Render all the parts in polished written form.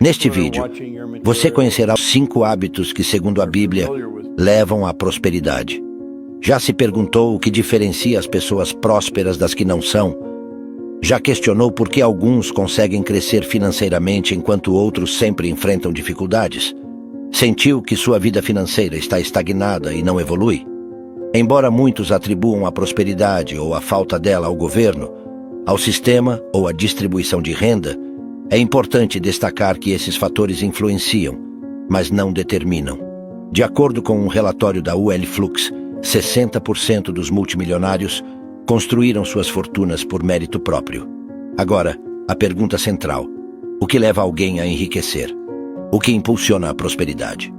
Neste vídeo, você conhecerá os 5 hábitos que, segundo a Bíblia, levam à prosperidade. Já se perguntou o que diferencia as pessoas prósperas das que não são? Já questionou por que alguns conseguem crescer financeiramente enquanto outros sempre enfrentam dificuldades? Sentiu que sua vida financeira está estagnada e não evolui? Embora muitos atribuam a prosperidade ou a falta dela ao governo, ao sistema ou à distribuição de renda, é importante destacar que esses fatores influenciam, mas não determinam. De acordo com um relatório da UL Flux, 60% dos multimilionários construíram suas fortunas por mérito próprio. Agora, a pergunta central: o que leva alguém a enriquecer? O que impulsiona a prosperidade?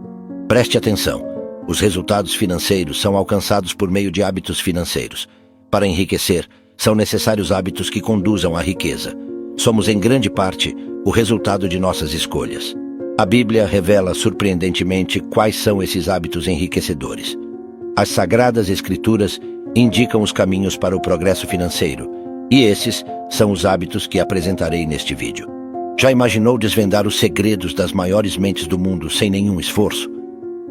Preste atenção. Os resultados financeiros são alcançados por meio de hábitos financeiros. Para enriquecer, são necessários hábitos que conduzam à riqueza. Somos, em grande parte, o resultado de nossas escolhas. A Bíblia revela surpreendentemente quais são esses hábitos enriquecedores. As Sagradas Escrituras indicam os caminhos para o progresso financeiro, e esses são os hábitos que apresentarei neste vídeo. Já imaginou desvendar os segredos das maiores mentes do mundo sem nenhum esforço?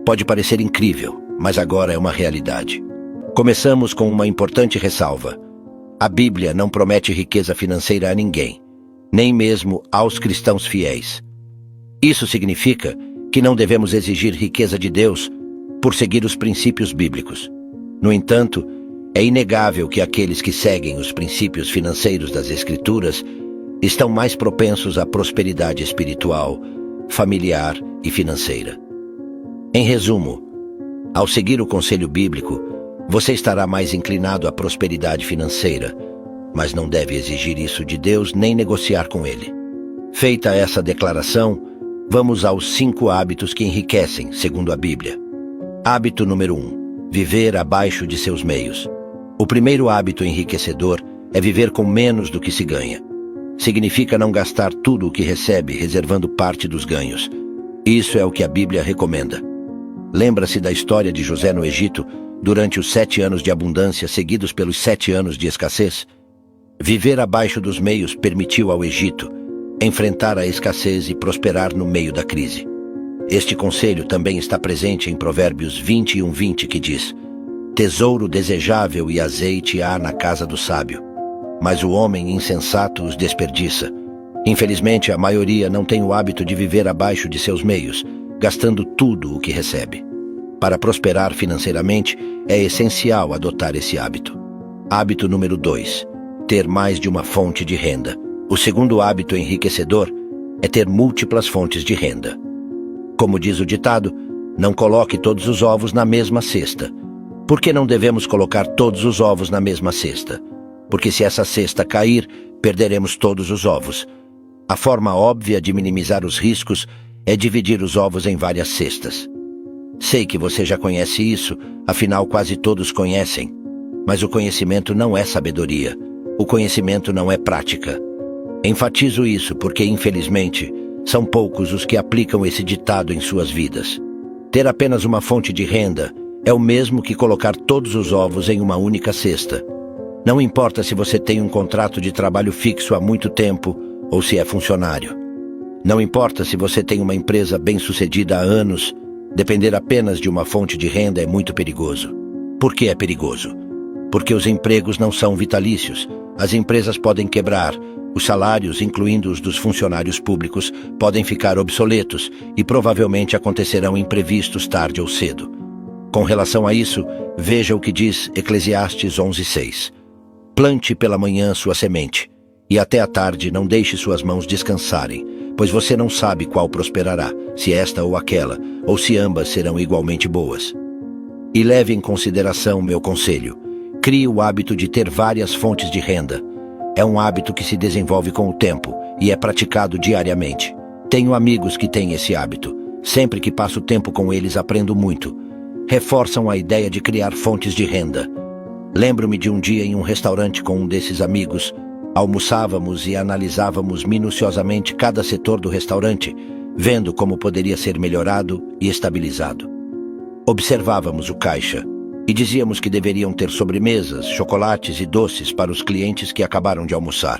Pode parecer incrível, mas agora é uma realidade. Começamos com uma importante ressalva. A Bíblia não promete riqueza financeira a ninguém, nem mesmo aos cristãos fiéis. Isso significa que não devemos exigir riqueza de Deus por seguir os princípios bíblicos. No entanto, é inegável que aqueles que seguem os princípios financeiros das Escrituras estão mais propensos à prosperidade espiritual, familiar e financeira. Em resumo, ao seguir o conselho bíblico, você estará mais inclinado à prosperidade financeira, mas não deve exigir isso de Deus nem negociar com Ele. Feita essa declaração, vamos aos 5 hábitos que enriquecem, segundo a Bíblia. Hábito número 1. Viver abaixo de seus meios. O primeiro hábito enriquecedor é viver com menos do que se ganha. Significa não gastar tudo o que recebe, reservando parte dos ganhos. Isso é o que a Bíblia recomenda. Lembra-se da história de José no Egito, durante os 7 anos de abundância seguidos pelos 7 anos de escassez? Viver abaixo dos meios permitiu ao Egito enfrentar a escassez e prosperar no meio da crise. Este conselho também está presente em Provérbios 21:20, que diz: tesouro desejável e azeite há na casa do sábio, mas o homem insensato os desperdiça. Infelizmente, a maioria não tem o hábito de viver abaixo de seus meios, gastando tudo o que recebe. Para prosperar financeiramente, é essencial adotar esse hábito. Hábito número 2. Ter mais de uma fonte de renda. O segundo hábito enriquecedor é ter múltiplas fontes de renda. Como diz o ditado, não coloque todos os ovos na mesma cesta. Por que não devemos colocar todos os ovos na mesma cesta? Porque se essa cesta cair, perderemos todos os ovos. A forma óbvia de minimizar os riscos é dividir os ovos em várias cestas. Sei que você já conhece isso, afinal quase todos conhecem. Mas o conhecimento não é sabedoria. O conhecimento não é prática. Enfatizo isso porque, infelizmente, são poucos os que aplicam esse ditado em suas vidas. Ter apenas uma fonte de renda é o mesmo que colocar todos os ovos em uma única cesta. Não importa se você tem um contrato de trabalho fixo há muito tempo ou se é funcionário. Não importa se você tem uma empresa bem-sucedida há anos, depender apenas de uma fonte de renda é muito perigoso. Por que é perigoso? Porque os empregos não são vitalícios. As empresas podem quebrar, os salários, incluindo os dos funcionários públicos, podem ficar obsoletos e provavelmente acontecerão imprevistos tarde ou cedo. Com relação a isso, veja o que diz Eclesiastes 11:6. Plante pela manhã sua semente, e até à tarde não deixe suas mãos descansarem, pois você não sabe qual prosperará, se esta ou aquela, ou se ambas serão igualmente boas. E leve em consideração meu conselho. Crie o hábito de ter várias fontes de renda. É um hábito que se desenvolve com o tempo e é praticado diariamente. Tenho amigos que têm esse hábito. Sempre que passo tempo com eles, aprendo muito. Reforçam a ideia de criar fontes de renda. Lembro-me de um dia em um restaurante com um desses amigos. Almoçávamos e analisávamos minuciosamente cada setor do restaurante, vendo como poderia ser melhorado e estabilizado. Observávamos o caixa e dizíamos que deveriam ter sobremesas, chocolates e doces para os clientes que acabaram de almoçar.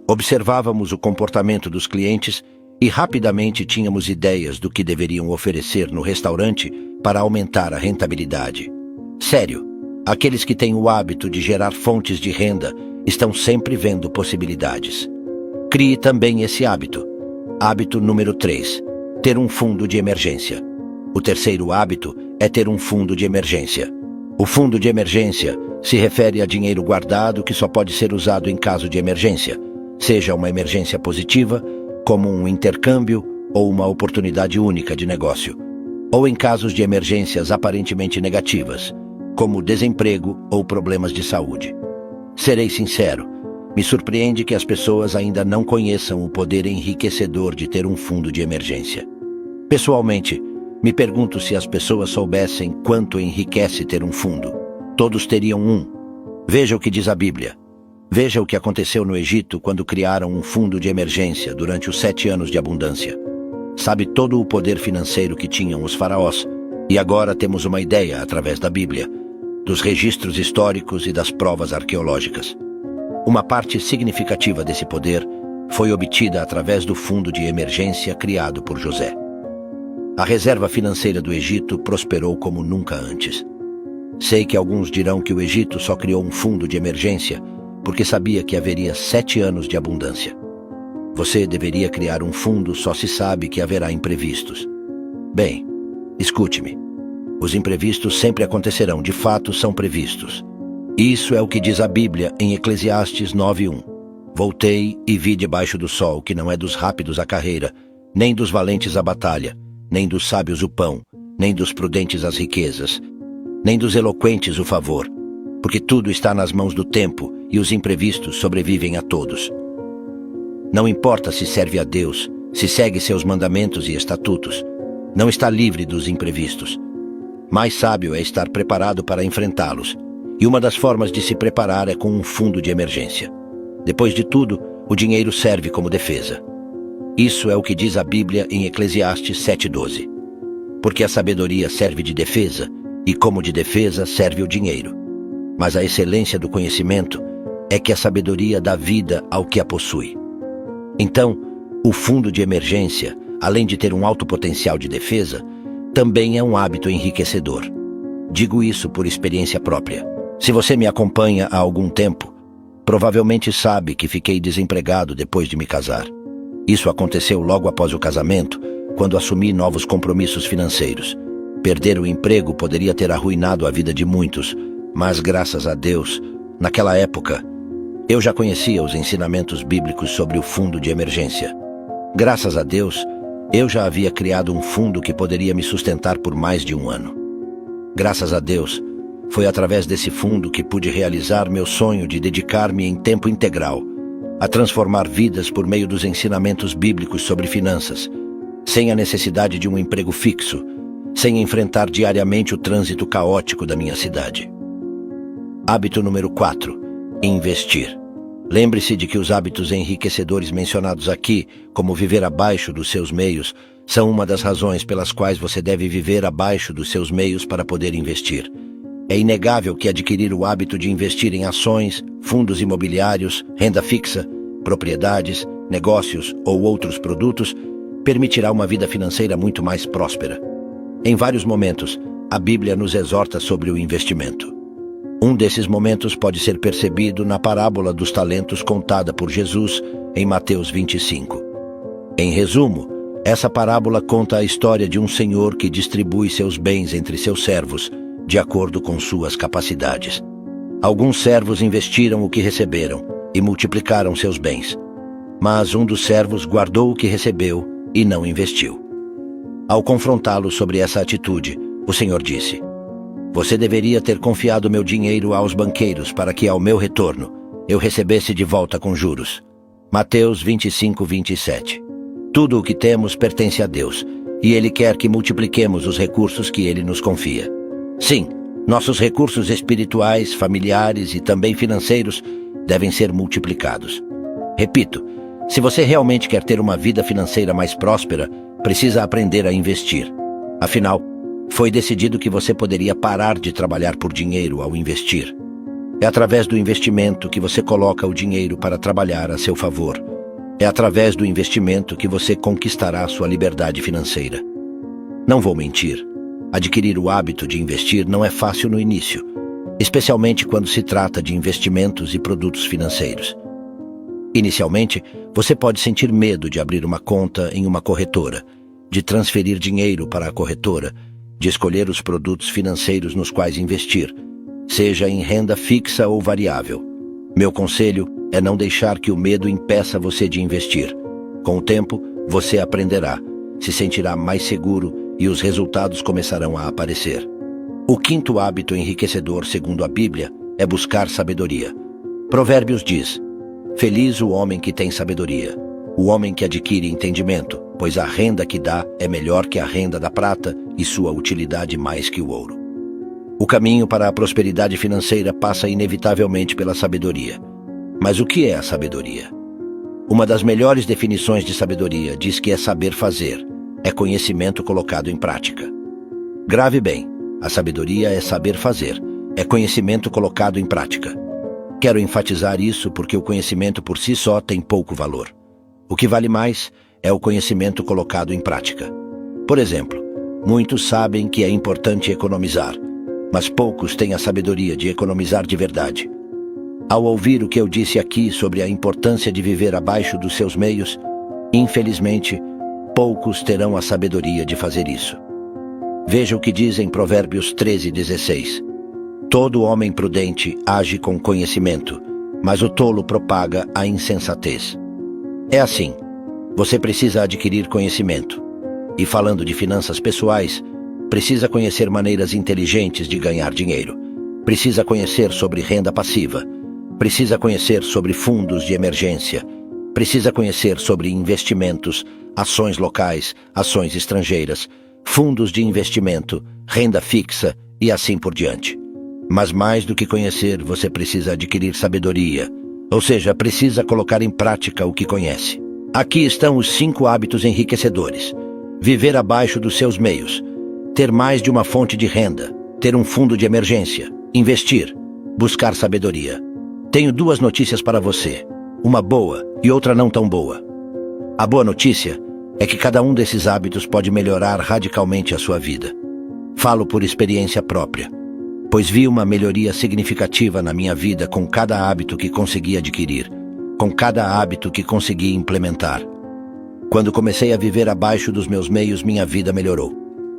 Observávamos o comportamento dos clientes e rapidamente tínhamos ideias do que deveriam oferecer no restaurante para aumentar a rentabilidade. Sério, aqueles que têm o hábito de gerar fontes de renda estão sempre vendo possibilidades. Crie também esse hábito. Hábito número 3. Ter um fundo de emergência. O terceiro hábito é ter um fundo de emergência. O fundo de emergência se refere a dinheiro guardado que só pode ser usado em caso de emergência, seja uma emergência positiva, como um intercâmbio ou uma oportunidade única de negócio, ou em casos de emergências aparentemente negativas, como desemprego ou problemas de saúde. Serei sincero, me surpreende que as pessoas ainda não conheçam o poder enriquecedor de ter um fundo de emergência. Pessoalmente, me pergunto se as pessoas soubessem quanto enriquece ter um fundo. Todos teriam um. Veja o que diz a Bíblia. Veja o que aconteceu no Egito quando criaram um fundo de emergência durante os 7 anos de abundância. Sabe todo o poder financeiro que tinham os faraós, e agora temos uma ideia através da Bíblia, dos registros históricos e das provas arqueológicas. Uma parte significativa desse poder foi obtida através do fundo de emergência criado por José. A reserva financeira do Egito prosperou como nunca antes. Sei que alguns dirão que o Egito só criou um fundo de emergência porque sabia que haveria 7 anos de abundância. Você deveria criar um fundo, só se sabe que haverá imprevistos. Bem, escute-me. Os imprevistos sempre acontecerão, de fato são previstos. Isso é o que diz a Bíblia em Eclesiastes 9:1. Voltei e vi debaixo do sol que não é dos rápidos a carreira, nem dos valentes a batalha, nem dos sábios o pão, nem dos prudentes as riquezas, nem dos eloquentes o favor, porque tudo está nas mãos do tempo e os imprevistos sobrevivem a todos. Não importa se serve a Deus, se segue seus mandamentos e estatutos, não está livre dos imprevistos. Mais sábio é estar preparado para enfrentá-los, e uma das formas de se preparar é com um fundo de emergência. Depois de tudo, o dinheiro serve como defesa. Isso é o que diz a Bíblia em Eclesiastes 7:12. Porque a sabedoria serve de defesa, e como de defesa serve o dinheiro. Mas a excelência do conhecimento é que a sabedoria dá vida ao que a possui. Então, o fundo de emergência, além de ter um alto potencial de defesa, também é um hábito enriquecedor. Digo isso por experiência própria. Se você me acompanha há algum tempo, provavelmente sabe que fiquei desempregado depois de me casar. Isso aconteceu logo após o casamento, quando assumi novos compromissos financeiros. Perder o emprego poderia ter arruinado a vida de muitos, mas graças a Deus, naquela época, eu já conhecia os ensinamentos bíblicos sobre o fundo de emergência. Graças a Deus, eu já havia criado um fundo que poderia me sustentar por mais de um ano. Graças a Deus, foi através desse fundo que pude realizar meu sonho de dedicar-me em tempo integral a transformar vidas por meio dos ensinamentos bíblicos sobre finanças, sem a necessidade de um emprego fixo, sem enfrentar diariamente o trânsito caótico da minha cidade. Hábito número 4. Investir. Lembre-se de que os hábitos enriquecedores mencionados aqui, como viver abaixo dos seus meios, são uma das razões pelas quais você deve viver abaixo dos seus meios para poder investir. É inegável que adquirir o hábito de investir em ações, fundos imobiliários, renda fixa, propriedades, negócios ou outros produtos permitirá uma vida financeira muito mais próspera. Em vários momentos, a Bíblia nos exorta sobre o investimento. Um desses momentos pode ser percebido na parábola dos talentos contada por Jesus em Mateus 25. Em resumo, essa parábola conta a história de um senhor que distribui seus bens entre seus servos, de acordo com suas capacidades. Alguns servos investiram o que receberam e multiplicaram seus bens, mas um dos servos guardou o que recebeu e não investiu. Ao confrontá-lo sobre essa atitude, o Senhor disse: "Você deveria ter confiado meu dinheiro aos banqueiros para que, ao meu retorno, eu recebesse de volta com juros." Mateus 25:27. Tudo o que temos pertence a Deus, e Ele quer que multipliquemos os recursos que Ele nos confia. Sim, nossos recursos espirituais, familiares e também financeiros devem ser multiplicados. Repito, se você realmente quer ter uma vida financeira mais próspera, precisa aprender a investir. Afinal, foi decidido que você poderia parar de trabalhar por dinheiro ao investir. É através do investimento que você coloca o dinheiro para trabalhar a seu favor. É através do investimento que você conquistará sua liberdade financeira. Não vou mentir. Adquirir o hábito de investir não é fácil no início, especialmente quando se trata de investimentos e produtos financeiros. Inicialmente, você pode sentir medo de abrir uma conta em uma corretora, de transferir dinheiro para a corretora, de escolher os produtos financeiros nos quais investir, seja em renda fixa ou variável. Meu conselho é não deixar que o medo impeça você de investir. Com o tempo, você aprenderá, se sentirá mais seguro e os resultados começarão a aparecer. O quinto hábito enriquecedor, segundo a Bíblia, é buscar sabedoria. Provérbios diz: feliz o homem que tem sabedoria, o homem que adquire entendimento, pois a renda que dá é melhor que a renda da prata e sua utilidade mais que o ouro. O caminho para a prosperidade financeira passa inevitavelmente pela sabedoria. Mas o que é a sabedoria? Uma das melhores definições de sabedoria diz que é saber fazer, é conhecimento colocado em prática. Grave bem, a sabedoria é saber fazer, é conhecimento colocado em prática. Quero enfatizar isso porque o conhecimento por si só tem pouco valor. O que vale mais é o conhecimento colocado em prática. Por exemplo, muitos sabem que é importante economizar, mas poucos têm a sabedoria de economizar de verdade. Ao ouvir o que eu disse aqui sobre a importância de viver abaixo dos seus meios, infelizmente, poucos terão a sabedoria de fazer isso. Veja o que diz em Provérbios 13:16. Todo homem prudente age com conhecimento, mas o tolo propaga a insensatez. É assim, você precisa adquirir conhecimento. E falando de finanças pessoais, precisa conhecer maneiras inteligentes de ganhar dinheiro. Precisa conhecer sobre renda passiva. Precisa conhecer sobre fundos de emergência. Precisa conhecer sobre investimentos, ações locais, ações estrangeiras, fundos de investimento, renda fixa e assim por diante. Mas mais do que conhecer, você precisa adquirir sabedoria, ou seja, precisa colocar em prática o que conhece. Aqui estão os 5 hábitos enriquecedores. Viver abaixo dos seus meios, ter mais de uma fonte de renda, ter um fundo de emergência, investir, buscar sabedoria. Tenho 2 notícias para você, uma boa e outra não tão boa. A boa notícia é que cada um desses hábitos pode melhorar radicalmente a sua vida. Falo por experiência própria, pois vi uma melhoria significativa na minha vida com cada hábito que consegui adquirir, com cada hábito que consegui implementar. Quando comecei a viver abaixo dos meus meios, minha vida melhorou.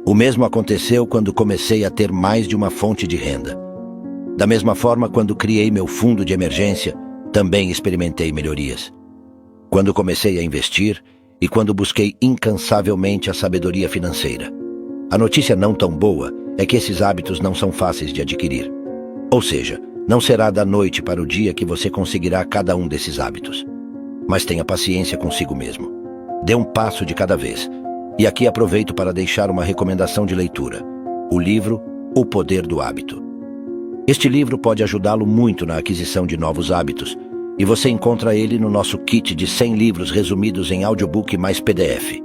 O mesmo aconteceu quando comecei a ter mais de uma fonte de renda. Da mesma forma, quando criei meu fundo de emergência, também experimentei melhorias. Quando comecei a investir e quando busquei incansavelmente a sabedoria financeira. A notícia não tão boa é que esses hábitos não são fáceis de adquirir. Ou seja, não será da noite para o dia que você conseguirá cada um desses hábitos. Mas tenha paciência consigo mesmo. Dê um passo de cada vez. E aqui aproveito para deixar uma recomendação de leitura. O livro O Poder do Hábito. Este livro pode ajudá-lo muito na aquisição de novos hábitos, e você encontra ele no nosso kit de 100 livros resumidos em audiobook mais PDF.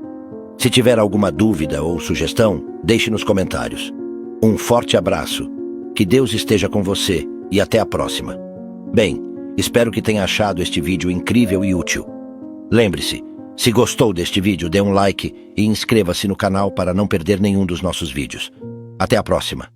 Se tiver alguma dúvida ou sugestão, deixe nos comentários. Um forte abraço, que Deus esteja com você e até a próxima. Bem, espero que tenha achado este vídeo incrível e útil. Lembre-se, se gostou deste vídeo, dê um like e inscreva-se no canal para não perder nenhum dos nossos vídeos. Até a próxima.